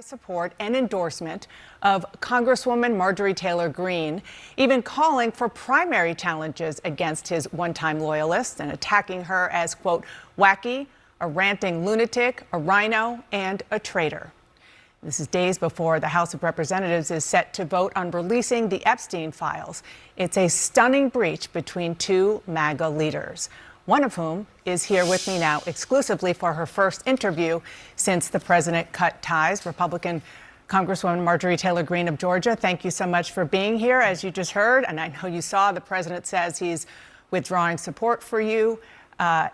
Support and endorsement of Congresswoman Marjorie Taylor Greene, even calling for primary challenges against his one-time loyalists and attacking her as, quote, wacky, a ranting lunatic, a rhino, and a traitor. This is days before the House of Representatives is set to vote on releasing the Epstein files. It's a stunning breach between two MAGA leaders, one of whom is here with me now exclusively for her first interview since the president cut ties. Republican Congresswoman Marjorie Taylor Greene of Georgia, thank you so much for being here. As you just heard, and I know you saw, the president says he's withdrawing support for you,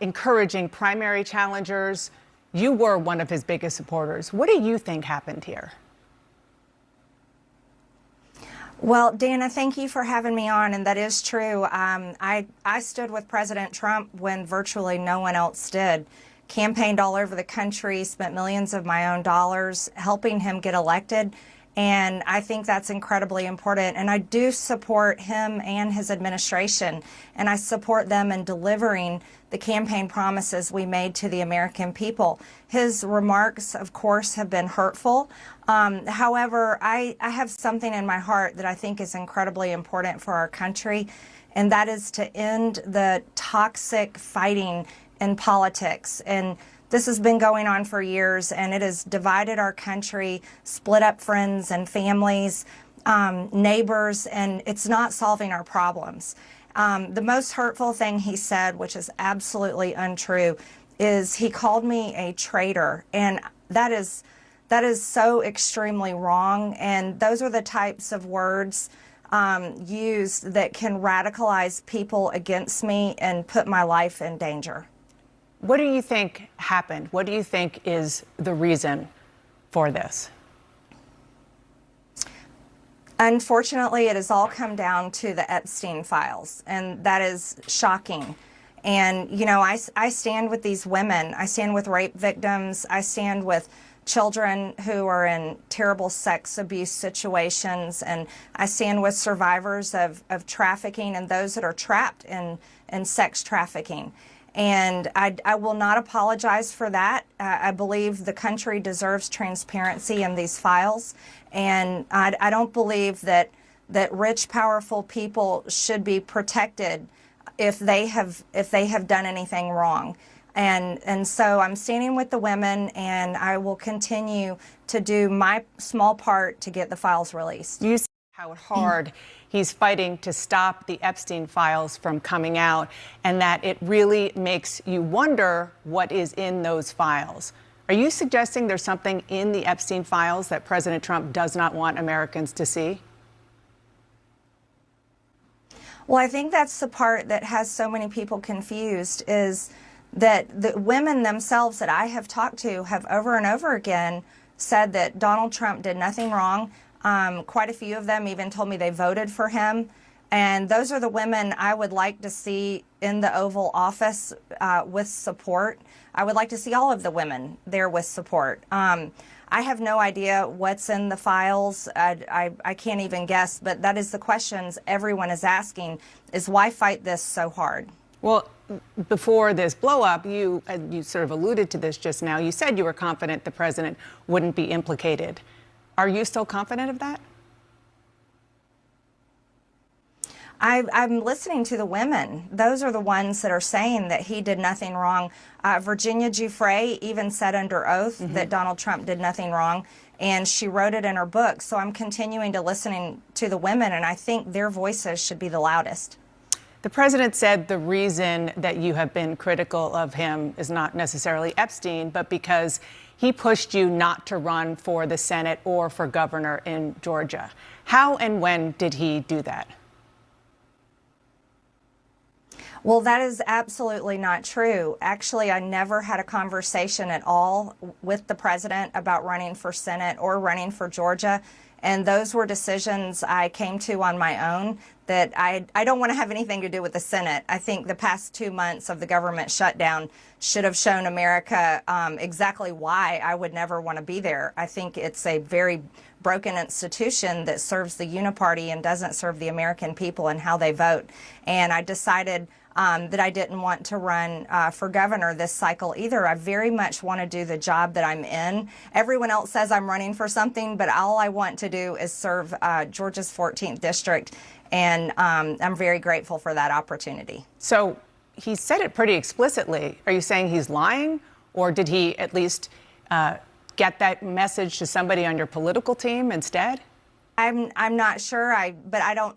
encouraging primary challengers. You were one of his biggest supporters. What do you think happened here? Well, Dana, thank you for having me on, and that is true. I stood with President Trump when virtually no one else did. Campaigned all over the country, spent millions of my own dollars helping him get elected, and I think that's incredibly important. And I do support him and his administration, and I support them in delivering the campaign promises we made to the American people. His remarks, of course, have been hurtful. However, I have something in my heart that I think is incredibly important for our country, and that is to end the toxic fighting in politics. And this has been going on for years, and it has divided our country, split up friends and families, neighbors, and it's not solving our problems. The most hurtful thing he said, which is absolutely untrue, is he called me a traitor, and that is so extremely wrong. And those are the types of words used that can radicalize people against me and put my life in danger. What do you think happened? What do you think is the reason for this? Unfortunately, it has all come down to the Epstein files, and that is shocking. And, you know, I stand with these women. I stand with rape victims. I stand with children who are in terrible sex abuse situations. And I stand with survivors of trafficking and those that are trapped in sex trafficking. And I will not apologize for that. I believe the country deserves transparency in these files. And I don't believe that rich, powerful people should be protected if they have done anything wrong. And so I'm standing with the women, and I will continue to do my small part to get the files released. You see how hard he's fighting to stop the Epstein files from coming out, and that it really makes you wonder what is in those files. Are you suggesting there's something in the Epstein files that President Trump does not want Americans to see? Well, I think that's the part that has so many people confused, is that the women themselves that I have talked to have over and over again said that Donald Trump did nothing wrong. Quite a few of them even told me they voted for him. And those are the women I would like to see in the Oval Office with support. I would like to see all of the women there with support. I have no idea what's in the files. I can't even guess, but that is the questions everyone is asking, is why fight this so hard? Well, before this blow-up, you sort of alluded to this just now. You said you were confident the president wouldn't be implicated. Are you still confident of that? I'm listening to the women. Those are the ones that are saying that he did nothing wrong. Virginia Giuffre even said under oath that Donald Trump did nothing wrong, and she wrote it in her book. So I'm continuing to listening to the women, and I think their voices should be the loudest. The president said the reason that you have been critical of him is not necessarily Epstein, but because he pushed you not to run for the Senate or for governor in Georgia. How and when did he do that? Well, that is absolutely not true. Actually, I never had a conversation at all with the president about running for Senate or running for Georgia. And those were decisions I came to on my own that I don't want to have anything to do with the Senate. I think the past 2 months of the government shutdown should have shown America exactly why I would never want to be there. I think it's a very broken institution that serves the uniparty and doesn't serve the American people and how they vote. And I decided that I didn't want to run for governor this cycle either. I very much want to do the job that I'm in. Everyone else says I'm running for something, but all I want to do is serve Georgia's 14th district, and I'm very grateful for that opportunity. So he said it pretty explicitly. Are you saying he's lying, or did he at least get that message to somebody on your political team instead? I'm not sure. But I don't.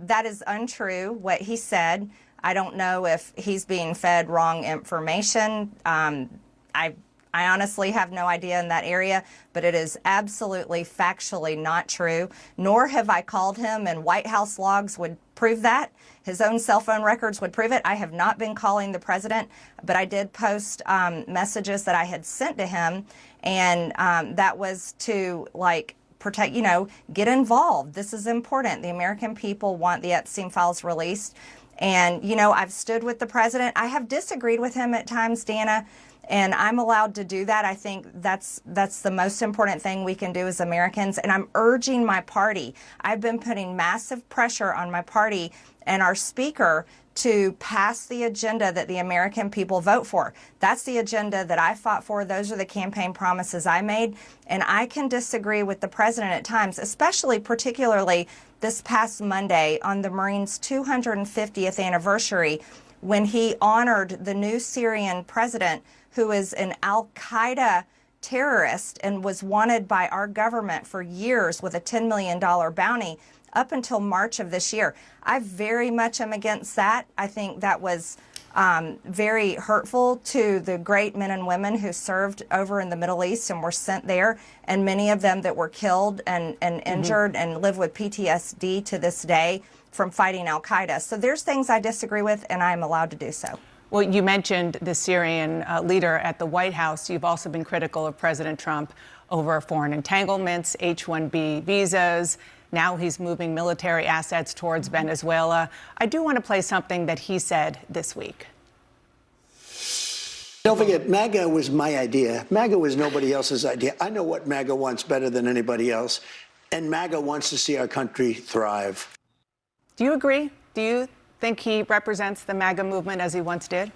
That is untrue. What he said. I don't know if he's being fed wrong information. I honestly have no idea in that area, but it is absolutely factually not true. Nor have I called him, and White House logs would prove that. His own cell phone records would prove it. I have not been calling the president, but I did post messages that I had sent to him, and that was to protect, get involved. This is important. The American people want the Epstein files released. And, I've stood with the president. I have disagreed with him at times, Dana, and I'm allowed to do that. I think that's the most important thing we can do as Americans. And I'm urging my party. I've been putting massive pressure on my party and our speaker to pass the agenda that the American people vote for. That's the agenda that I fought for. Those are the campaign promises I made. And I can disagree with the president at times, particularly this past Monday on the Marines' 250th anniversary, when he honored the new Syrian president, who is an al-Qaeda terrorist and was wanted by our government for years with a $10 million bounty up until March of this year. I very much am against that. I think that was very hurtful to the great men and women who served over in the Middle East and were sent there, and many of them that were killed and injured and live with PTSD to this day from fighting al-Qaeda. So there's things I disagree with, and I'm allowed to do so. Well, you mentioned the Syrian leader at the White House. You've also been critical of President Trump over foreign entanglements, H-1B visas. Now he's moving military assets towards Venezuela. I do want to play something that he said this week. Don't forget, MAGA was my idea. MAGA was nobody else's idea. I know what MAGA wants better than anybody else, and MAGA wants to see our country thrive. Do you agree? Do you think he represents the MAGA movement as he once did?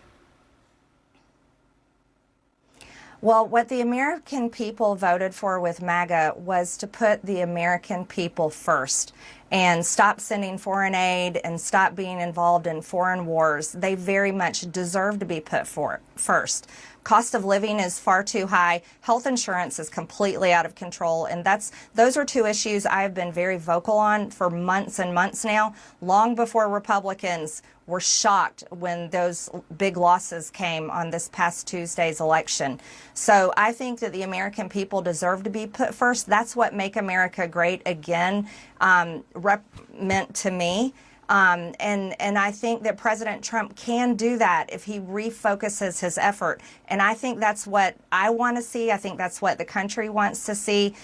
Well, what the American people voted for with MAGA was to put the American people first and stop sending foreign aid and stop being involved in foreign wars. They very much deserve to be put first. Cost of living is far too high. Health insurance is completely out of control. And those are two issues I've been very vocal on for months and months now, long before Republicans were shocked when those big losses came on this past Tuesday's election. So I think that the American people deserve to be put first. That's what Make America Great Again meant to me. And I think that President Trump can do that if he refocuses his effort. And I think that's what I want to see. I think that's what the country wants to see.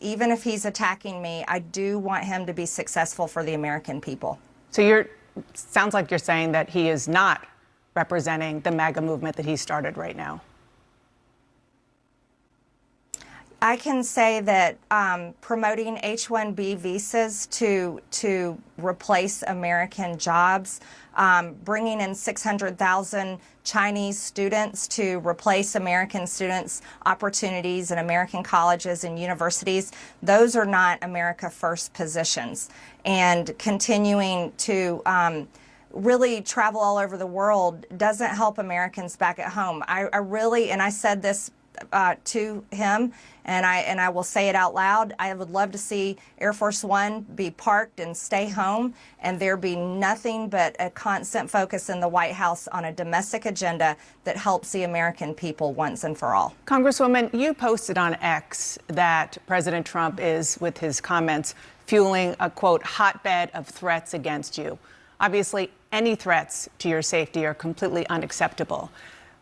Even if he's attacking me, I do want him to be successful for the American people. So sounds like you're saying that he is not representing the MAGA movement that he started right now. I can say that promoting H-1B visas to replace American jobs, bringing in 600,000 Chinese students to replace American students' opportunities in American colleges and universities, those are not America First positions. And continuing to really travel all over the world doesn't help Americans back at home. I really, and I said this to him, and I will say it out loud, I would love to see Air Force One be parked and stay home, and there be nothing but a constant focus in the White House on a domestic agenda that helps the American people once and for all. Congresswoman, you posted on X that President Trump is, with his comments, fueling a, quote, hotbed of threats against you. Obviously, any threats to your safety are completely unacceptable.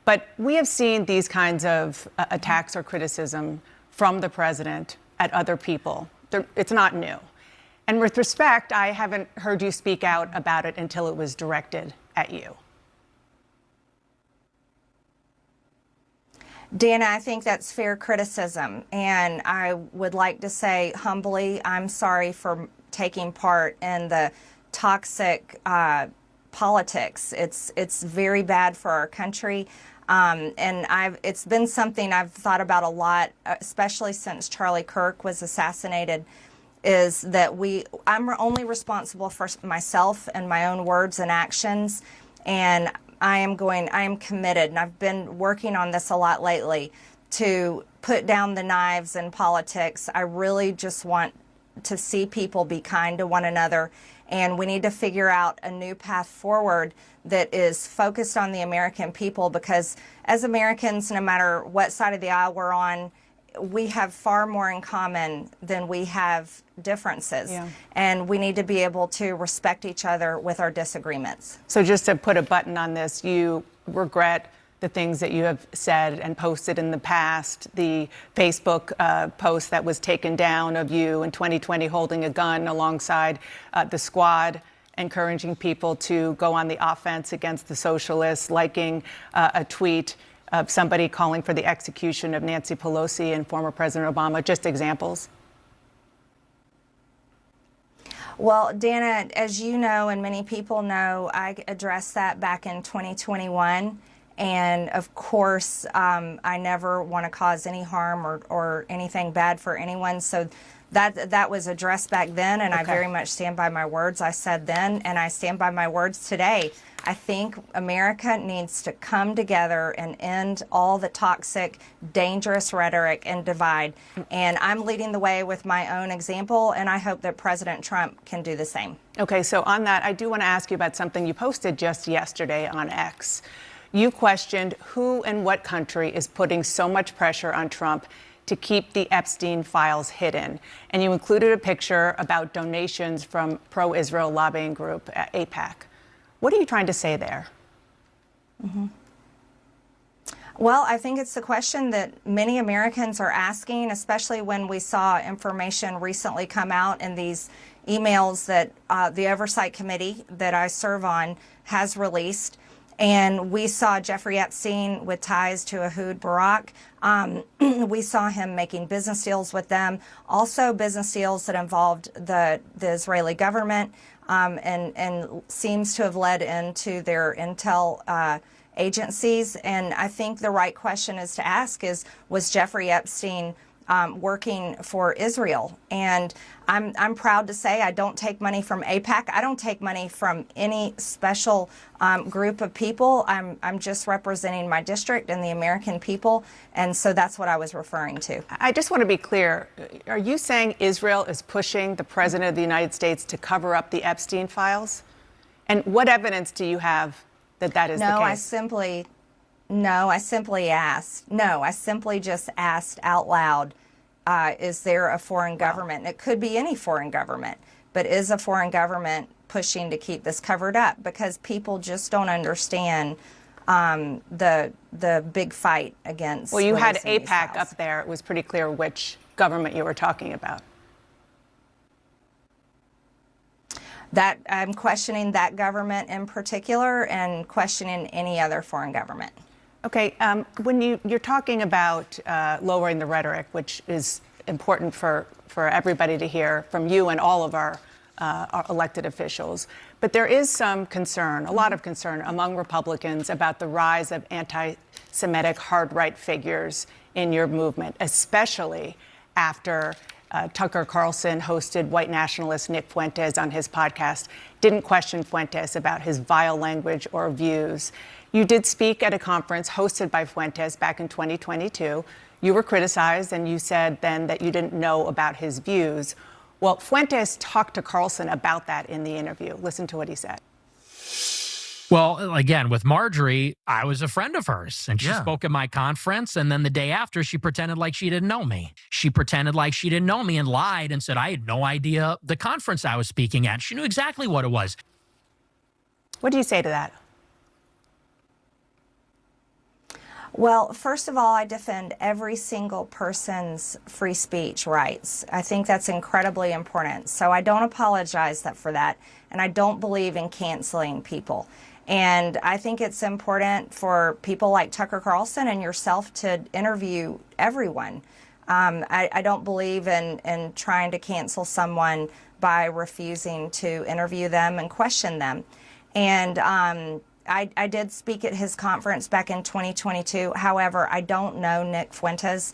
But we have seen these kinds of attacks or criticism from the president at other people. It's not new. And with respect, I haven't heard you speak out about it until it was directed at you. Dana, I think that's fair criticism. And I would like to say humbly, I'm sorry for taking part in the toxic politics. It's very bad for our country. And it's been something I've thought about a lot, especially since Charlie Kirk was assassinated, is that I'm only responsible for myself and my own words and actions. And I am committed, and I've been working on this a lot lately, to put down the knives in politics. I really just want to see people be kind to one another, and we need to figure out a new path forward that is focused on the American people, because as Americans, no matter what side of the aisle we're on, we have far more in common than we have differences. Yeah. And we need to be able to respect each other with our disagreements. So just to put a button on this, you regret the things that you have said and posted in the past, the Facebook post that was taken down of you in 2020 holding a gun alongside the squad, encouraging people to go on the offense against the socialists, liking a tweet of somebody calling for the execution of Nancy Pelosi and former President Obama. Just examples. Well, Dana, as you know, and many people know, I addressed that back in 2021. And of course, I never want to cause any harm or anything bad for anyone. So that was addressed back then, and okay. I very much stand by my words I said then, and I stand by my words today. I think America needs to come together and end all the toxic, dangerous rhetoric and divide. And I'm leading the way with my own example, and I hope that President Trump can do the same. Okay, so on that, I do want to ask you about something you posted just yesterday on X. You questioned who and what country is putting so much pressure on Trump to keep the Epstein files hidden. And you included a picture about donations from pro-Israel lobbying group AIPAC. What are you trying to say there? Mm-hmm. Well, I think it's the question that many Americans are asking, especially when we saw information recently come out in these emails that the Oversight Committee that I serve on has released. And we saw Jeffrey Epstein with ties to Ehud Barak. We saw him making business deals with them, also business deals that involved the Israeli government, and seems to have led into their intel agencies. And I think the right question is to ask is, was Jeffrey Epstein working for Israel? And I'm proud to say I don't take money from AIPAC. I don't take money from any special group of people. I'm just representing my district and the American people. And so that's what I was referring to. I just want to be clear. Are you saying Israel is pushing the President of the United States to cover up the Epstein files? And what evidence do you have that that is the case? I simply just asked out loud, is there a foreign government? And it could be any foreign government, but is a foreign government pushing to keep this covered up? Because people just don't understand the big fight against. Well, you had AIPAC up there. It was pretty clear which government you were talking about. That I'm questioning that government in particular and questioning any other foreign government. Okay, when you're talking about lowering the rhetoric, which is important for everybody to hear from you and all of our elected officials, but there is some concern, a lot of concern among Republicans about the rise of anti-Semitic hard-right figures in your movement, especially after Tucker Carlson hosted white nationalist Nick Fuentes on his podcast, didn't question Fuentes about his vile language or views. You did speak at a conference hosted by Fuentes back in 2022. You were criticized, and you said then that you didn't know about his views. Well, Fuentes talked to Carlson about that in the interview. Listen to what he said. Well, again, with Marjorie, I was a friend of hers, and she spoke at my conference, and then the day after, she pretended like she didn't know me. She pretended like she didn't know me and lied and said I had no idea the conference I was speaking at. She knew exactly what it was. What do you say to that? Well, first of all, I defend every single person's free speech rights. I think that's incredibly important. So I don't apologize for that, and I don't believe in canceling people. And I think it's important for people like Tucker Carlson and yourself to interview everyone. I don't believe in trying to cancel someone by refusing to interview them and question them. And I did speak at his conference back in 2022. However, I don't know Nick Fuentes.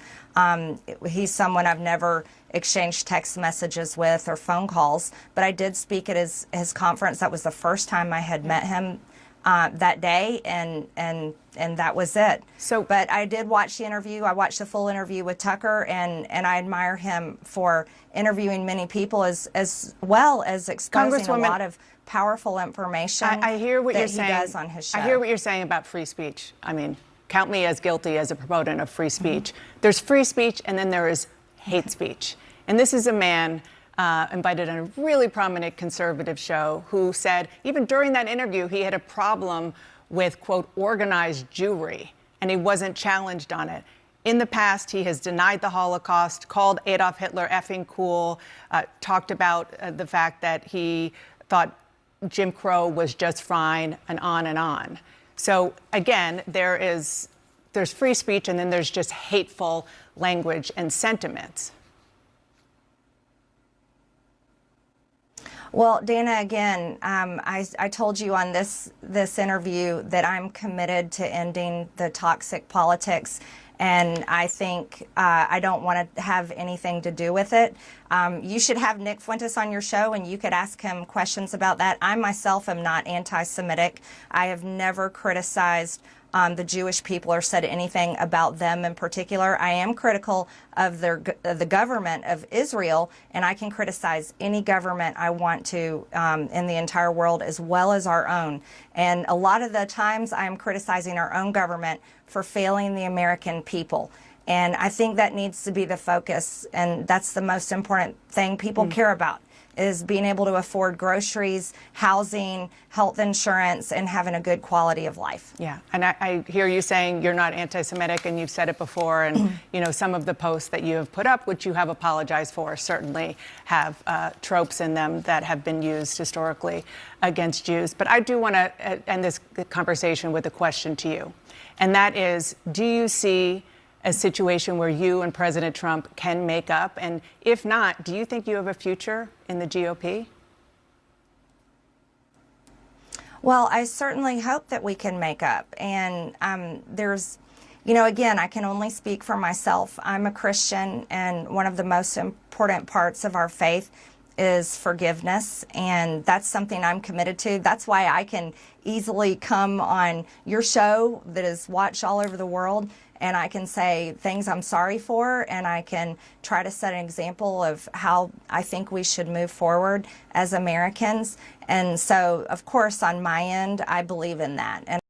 He's someone I've never exchanged text messages with or phone calls, but I did speak at his conference. That was the first time I had met him that day, and that was it. But I did watch the interview. I watched the full interview with Tucker, and I admire him for interviewing many people as well as exposing a lot of powerful information. I hear what you're saying. He does on his show. I hear what you're saying about free speech. I mean, count me as guilty as a proponent of free speech. There's free speech, and then there is hate speech. And this is a man invited on a really prominent conservative show who said, even during that interview, he had a problem with, quote, organized Jewry, and he wasn't challenged on it. In the past, he has denied the Holocaust, called Adolf Hitler effing cool, talked about the fact that he thought Jim Crow was just fine, and on and on. So again, there's free speech, and then there's just hateful language and sentiments. Well, Dana, again, I told you on this interview that I'm committed to ending the toxic politics, and I think I don't want to have anything to do with it. You should have Nick Fuentes on your show, and you could ask him questions about that. I myself am not anti-Semitic. I have never criticized the Jewish people or said anything about them in particular. I am critical of the government of Israel, and I can criticize any government I want to in the entire world, as well as our own. And a lot of the times I am criticizing our own government for failing the American people. And I think that needs to be the focus, and that's the most important thing people care about, is being able to afford groceries, housing, health insurance, and having a good quality of life. Yeah, and I hear you saying you're not anti-Semitic, and you've said it before, and you know, some of the posts that you have put up, which you have apologized for, certainly have tropes in them that have been used historically against Jews. But I do want to end this conversation with a question to you, and that is, do you see a situation where you and President Trump can make up? And if not, do you think you have a future in the GOP? Well, I certainly hope that we can make up. And there's, you know, again, I can only speak for myself. I'm a Christian, and one of the most important parts of our faith is forgiveness, and that's something I'm committed to. That's why I can easily come on your show that is watched all over the world, and I can say things I'm sorry for, and I can try to set an example of how I think we should move forward as Americans. And so, of course, on my end, I believe in that. And